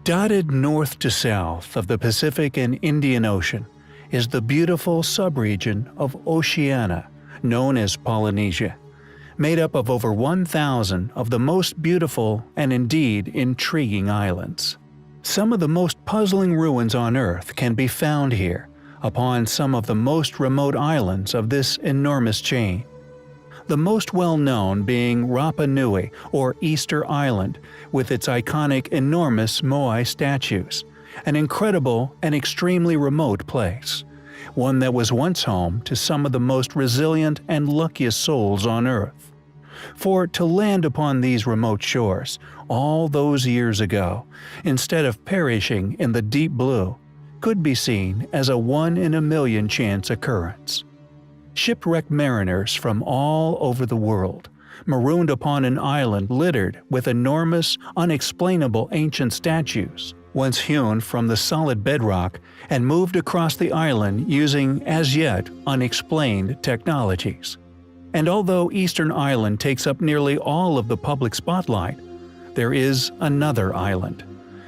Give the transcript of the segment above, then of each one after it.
Dotted north to south of the Pacific and Indian Ocean is the beautiful subregion of Oceania, known as Polynesia, made up of over 1,000 of the most beautiful and indeed intriguing islands. Some of the most puzzling ruins on Earth can be found here, upon some of the most remote islands of this enormous chain. The most well-known being Rapa Nui, or Easter Island, with its iconic enormous moai statues, an incredible and extremely remote place, one that was once home to some of the most resilient and luckiest souls on Earth. For to land upon these remote shores, all those years ago, instead of perishing in the deep blue, could be seen as a one-in-a-million chance occurrence. Shipwrecked mariners from all over the world, marooned upon an island littered with enormous, unexplainable ancient statues, once hewn from the solid bedrock and moved across the island using as yet unexplained technologies. And although Eastern Island takes up nearly all of the public spotlight, there is another island,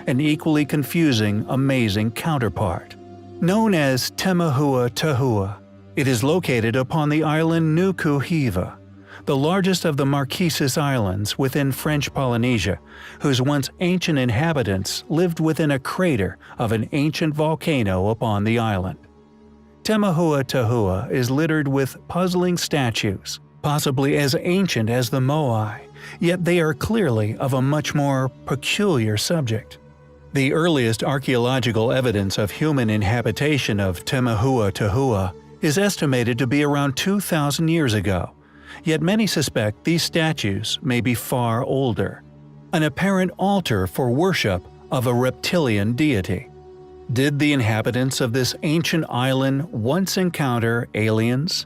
an equally confusing, amazing counterpart. Known as Temahua Tahua, it is located upon the island Nuku Hiva, the largest of the Marquesas Islands within French Polynesia, whose once ancient inhabitants lived within a crater of an ancient volcano upon the island. Temahua Tahua is littered with puzzling statues, possibly as ancient as the moai, yet they are clearly of a much more peculiar subject. The earliest archaeological evidence of human inhabitation of Temahua Tahua is estimated to be around 2,000 years ago, yet many suspect these statues may be far older. An apparent altar for worship of a reptilian deity. Did the inhabitants of this ancient island once encounter aliens?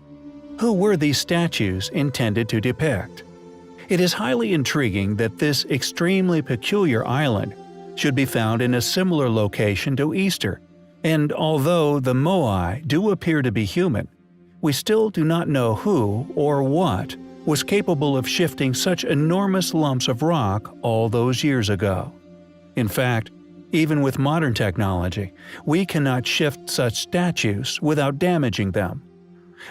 Who were these statues intended to depict? It is highly intriguing that this extremely peculiar island should be found in a similar location to Easter, and although the moai do appear to be human, we still do not know who or what was capable of shifting such enormous lumps of rock all those years ago. In fact, even with modern technology, we cannot shift such statues without damaging them.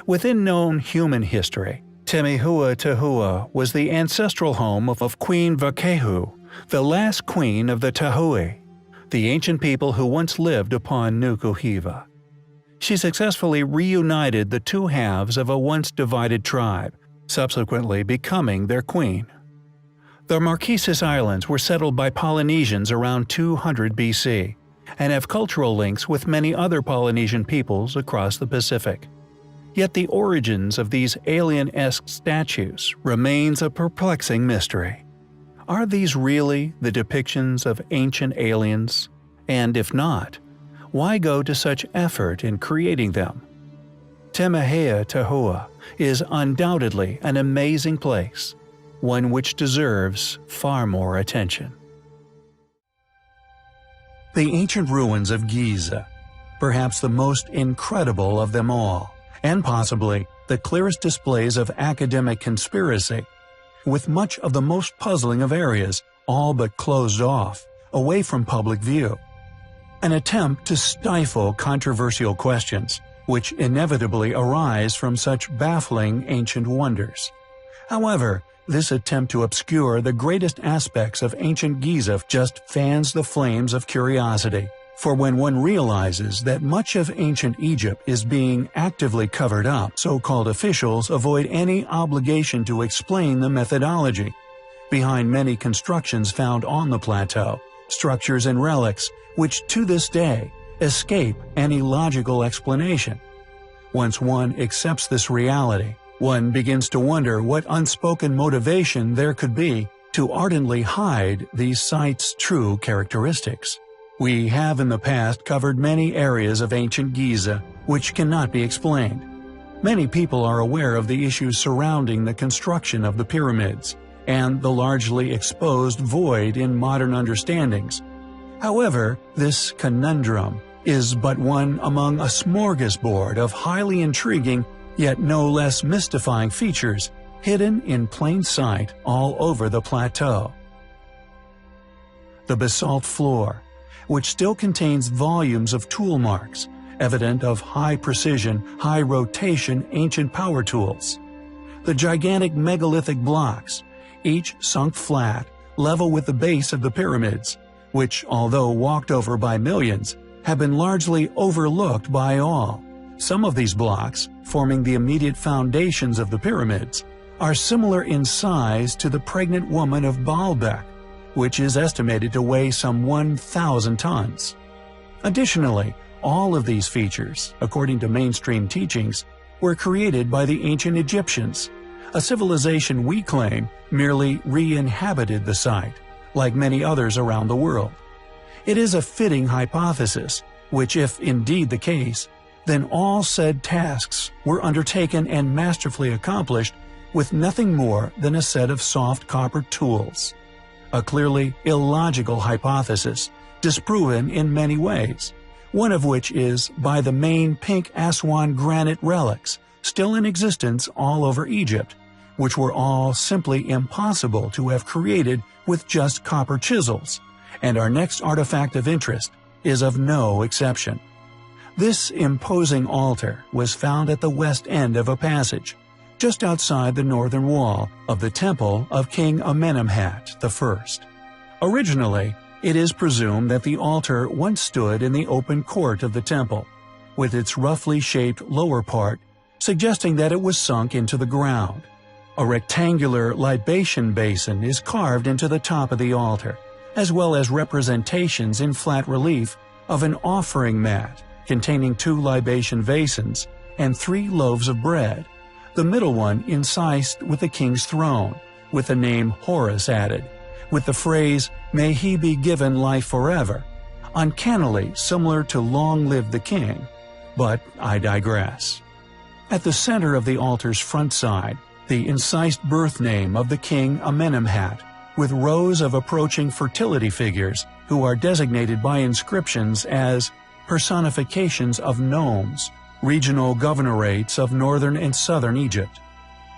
Within known human history, Temahua Tahua was the ancestral home of Queen Vakehu, the last queen of the Tahui, the ancient people who once lived upon Nuku Hiva. She successfully reunited the two halves of a once divided tribe, subsequently becoming their queen. The Marquesas Islands were settled by Polynesians around 200 BC, and have cultural links with many other Polynesian peoples across the Pacific. Yet the origins of these alien-esque statues remains a perplexing mystery. Are these really the depictions of ancient aliens? And if not, why go to such effort in creating them? Temahua Tahua is undoubtedly an amazing place, one which deserves far more attention. The ancient ruins of Giza, perhaps the most incredible of them all, and possibly the clearest displays of academic conspiracy, with much of the most puzzling of areas all but closed off, away from public view. An attempt to stifle controversial questions, which inevitably arise from such baffling ancient wonders. However, this attempt to obscure the greatest aspects of ancient Giza just fans the flames of curiosity, for when one realizes that much of ancient Egypt is being actively covered up, so-called officials avoid any obligation to explain the methodology behind many constructions found on the plateau, structures and relics which to this day escape any logical explanation. Once one accepts this reality, one begins to wonder what unspoken motivation there could be to ardently hide these sites' true characteristics. We have in the past covered many areas of ancient Giza which cannot be explained. Many people are aware of the issues surrounding the construction of the pyramids and the largely exposed void in modern understandings. However, this conundrum is but one among a smorgasbord of highly intriguing yet no less mystifying features hidden in plain sight all over the plateau. The basalt floor, which still contains volumes of tool marks, evident of high-precision, high-rotation ancient power tools. The gigantic megalithic blocks, each sunk flat, level with the base of the pyramids, which, although walked over by millions, have been largely overlooked by all. Some of these blocks, forming the immediate foundations of the pyramids, are similar in size to the pregnant woman of Baalbek, which is estimated to weigh some 1,000 tons. Additionally, all of these features, according to mainstream teachings, were created by the ancient Egyptians, a civilization we claim merely re-inhabited the site, like many others around the world. It is a fitting hypothesis, which if indeed the case, then all said tasks were undertaken and masterfully accomplished with nothing more than a set of soft copper tools. A clearly illogical hypothesis, disproven in many ways, one of which is by the main pink Aswan granite relics still in existence all over Egypt, which were all simply impossible to have created with just copper chisels, and our next artifact of interest is of no exception. This imposing altar was found at the west end of a passage, just outside the northern wall of the temple of King Amenemhat I. Originally, it is presumed that the altar once stood in the open court of the temple, with its roughly shaped lower part suggesting that it was sunk into the ground. A rectangular libation basin is carved into the top of the altar, as well as representations in flat relief of an offering mat containing 2 libation basins and 3 loaves of bread, the middle one incised with the king's throne, with the name Horus added, with the phrase, "May he be given life forever," uncannily similar to "Long live the king," but I digress. At the center of the altar's front side, the incised birth name of the king Amenemhat, with rows of approaching fertility figures who are designated by inscriptions as personifications of nomes, regional governorates of northern and southern Egypt.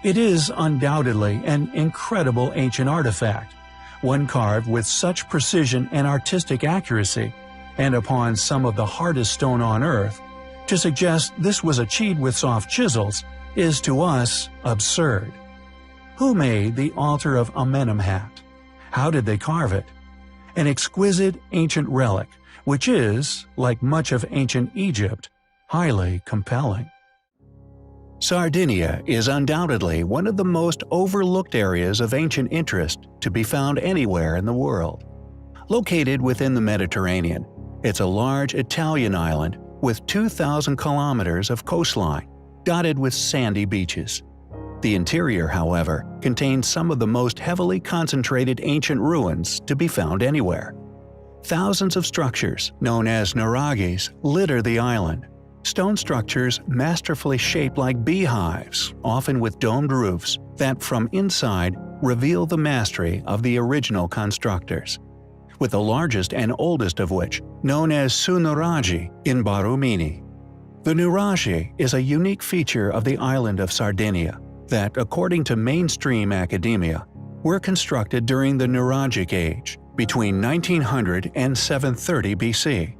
It is undoubtedly an incredible ancient artifact, one carved with such precision and artistic accuracy, and upon some of the hardest stone on earth. To suggest this was achieved with soft chisels is to us absurd. Who made the altar of Amenemhat? How did they carve it? An exquisite ancient relic, which is, like much of ancient Egypt, highly compelling. Sardinia is undoubtedly one of the most overlooked areas of ancient interest to be found anywhere in the world. Located within the Mediterranean, it's a large Italian island with 2,000 kilometers of coastline, dotted with sandy beaches. The interior, however, contains some of the most heavily concentrated ancient ruins to be found anywhere. Thousands of structures, known as nuraghes, litter the island. Stone structures masterfully shaped like beehives, often with domed roofs, that from inside reveal the mastery of the original constructors, with the largest and oldest of which, known as Su Nuraghi in Barumini. The nuraghe is a unique feature of the island of Sardinia that, according to mainstream academia, were constructed during the Nuragic Age, between 1900 and 730 BC.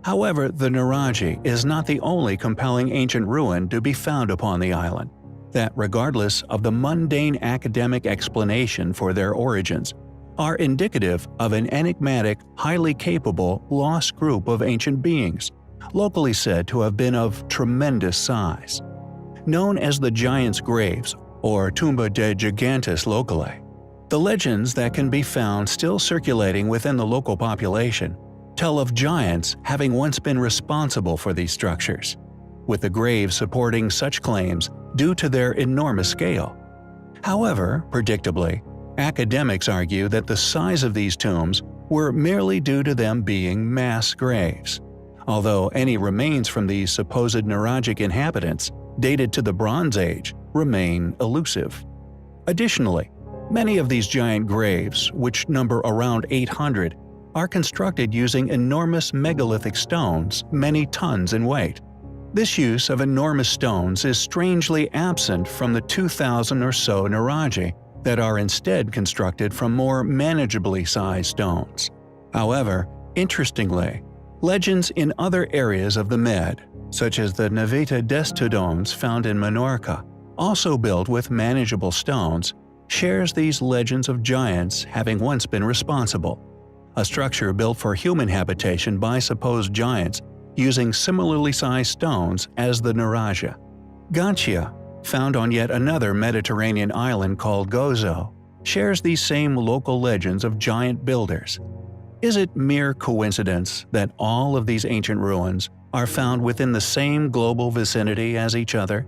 However, the nuraghe is not the only compelling ancient ruin to be found upon the island, that regardless of the mundane academic explanation for their origins, are indicative of an enigmatic, highly capable, lost group of ancient beings, locally said to have been of tremendous size. Known as the Giants' Graves, or Tumba de Gigantes locally, the legends that can be found still circulating within the local population tell of giants having once been responsible for these structures, with the graves supporting such claims due to their enormous scale. However, predictably, academics argue that the size of these tombs were merely due to them being mass graves, although any remains from these supposed nuragic inhabitants, dated to the Bronze Age, remain elusive. Additionally, many of these giant graves, which number around 800, are constructed using enormous megalithic stones many tons in weight. This use of enormous stones is strangely absent from the 2,000 or so nuraghe that are instead constructed from more manageably sized stones. However, Interestingly, legends in other areas of the Med, such as the Naveta des Tudons found in Minorca, also built with manageable stones, shares these legends of giants having once been responsible. A structure built for human habitation by supposed giants using similarly sized stones as the Nuraja. Gantia, found on yet another Mediterranean island called Gozo, shares these same local legends of giant builders. Is it mere coincidence that all of these ancient ruins are found within the same global vicinity as each other?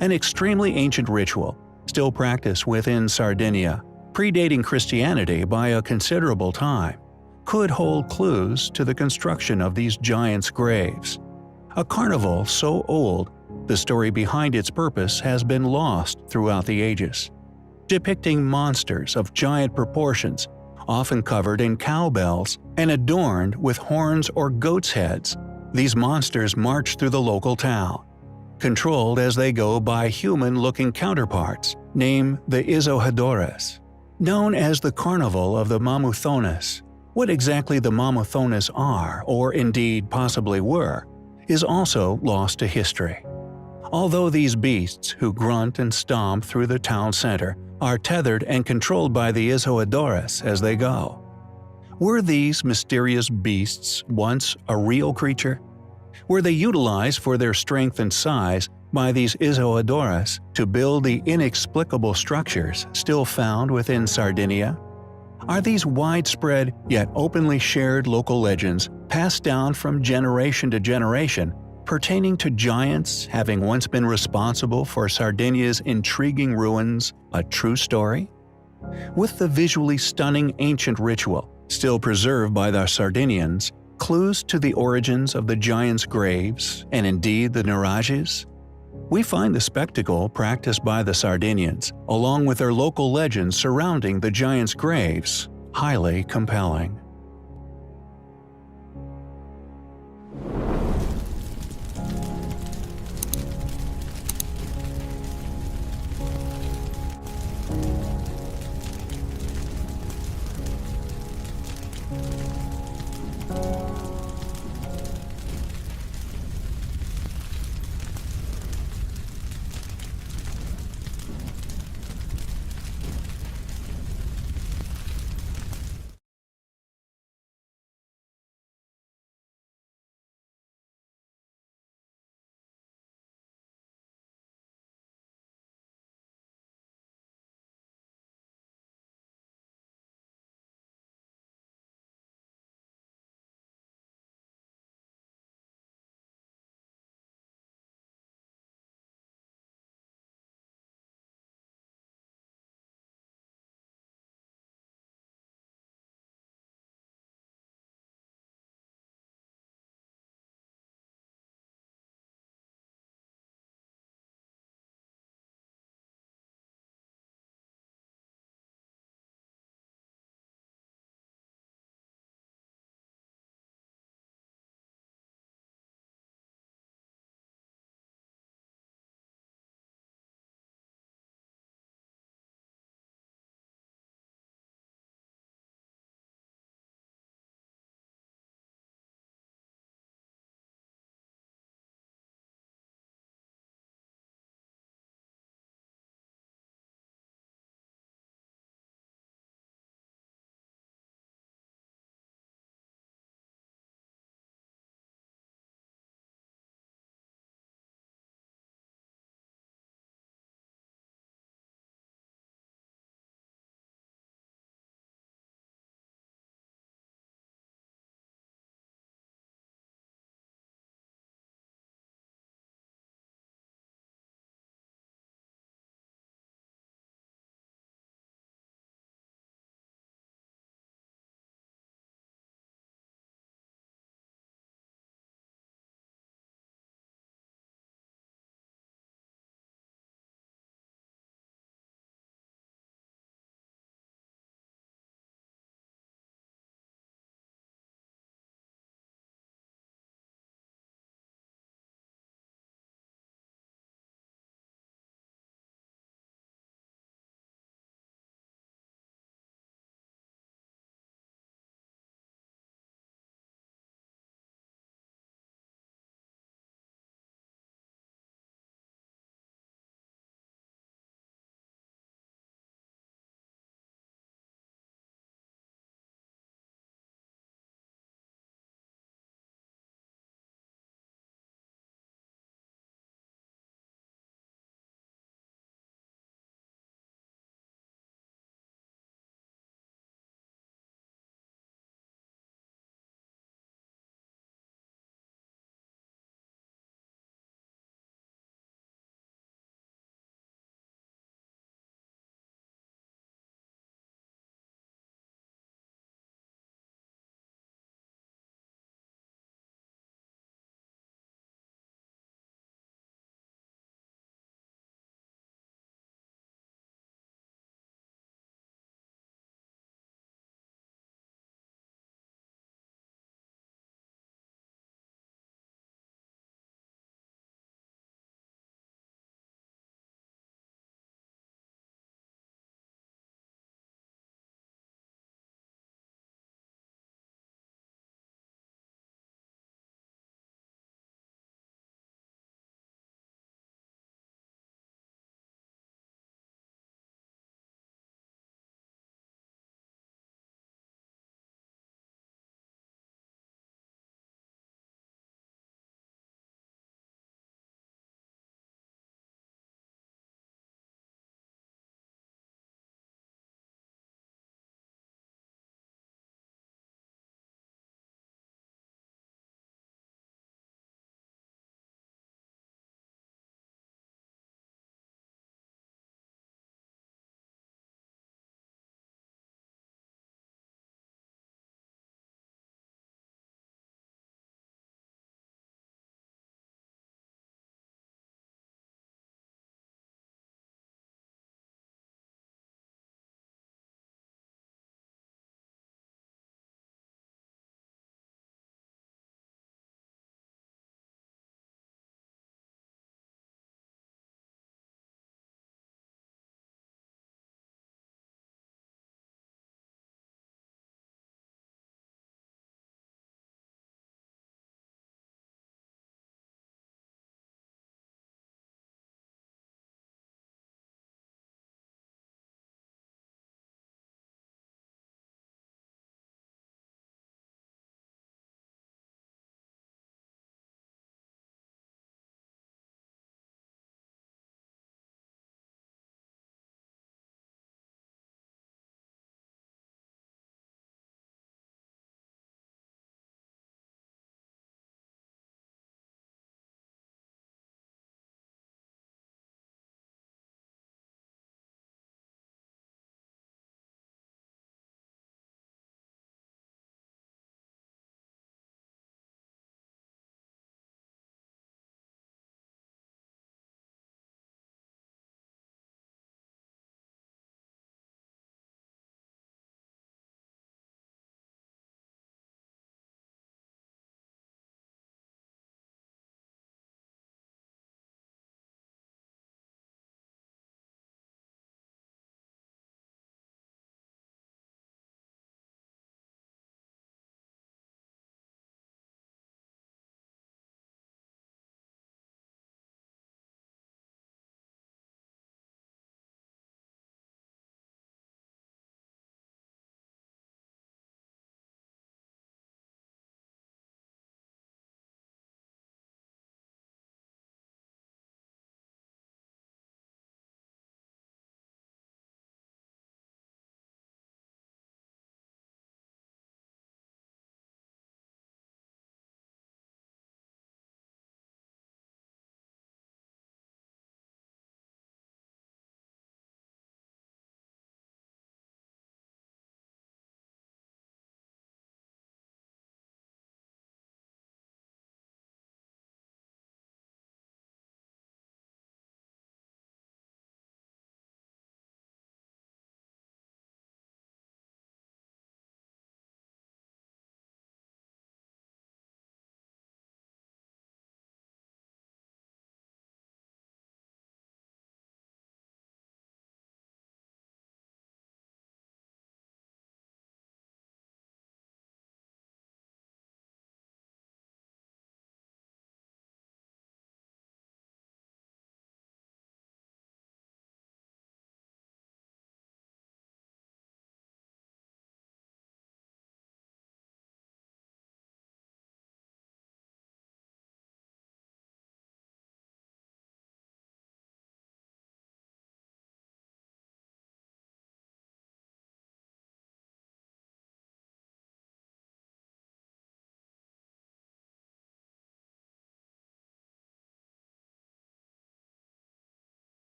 An extremely ancient ritual, still practiced within Sardinia, predating Christianity by a considerable time, could hold clues to the construction of these giants' graves. A carnival so old, the story behind its purpose has been lost throughout the ages. Depicting monsters of giant proportions, often covered in cowbells and adorned with horns or goats' heads, these monsters march through the local town, controlled as they go by human-looking counterparts, named the Izohadores. Known as the Carnival of the Mamuthones, what exactly the Mamuthones are, or indeed possibly were, is also lost to history. Although these beasts, who grunt and stomp through the town center, are tethered and controlled by the Izohadores as they go. Were these mysterious beasts once a real creature? Were they utilized for their strength and size by these Izohadores to build the inexplicable structures still found within Sardinia? Are these widespread yet openly shared local legends passed down from generation to generation pertaining to giants having once been responsible for Sardinia's intriguing ruins a true story? With the visually stunning ancient ritual still preserved by the Sardinians, clues to the origins of the giants' graves, and indeed the Nurages? We find the spectacle practiced by the Sardinians, along with their local legends surrounding the giants' graves, highly compelling.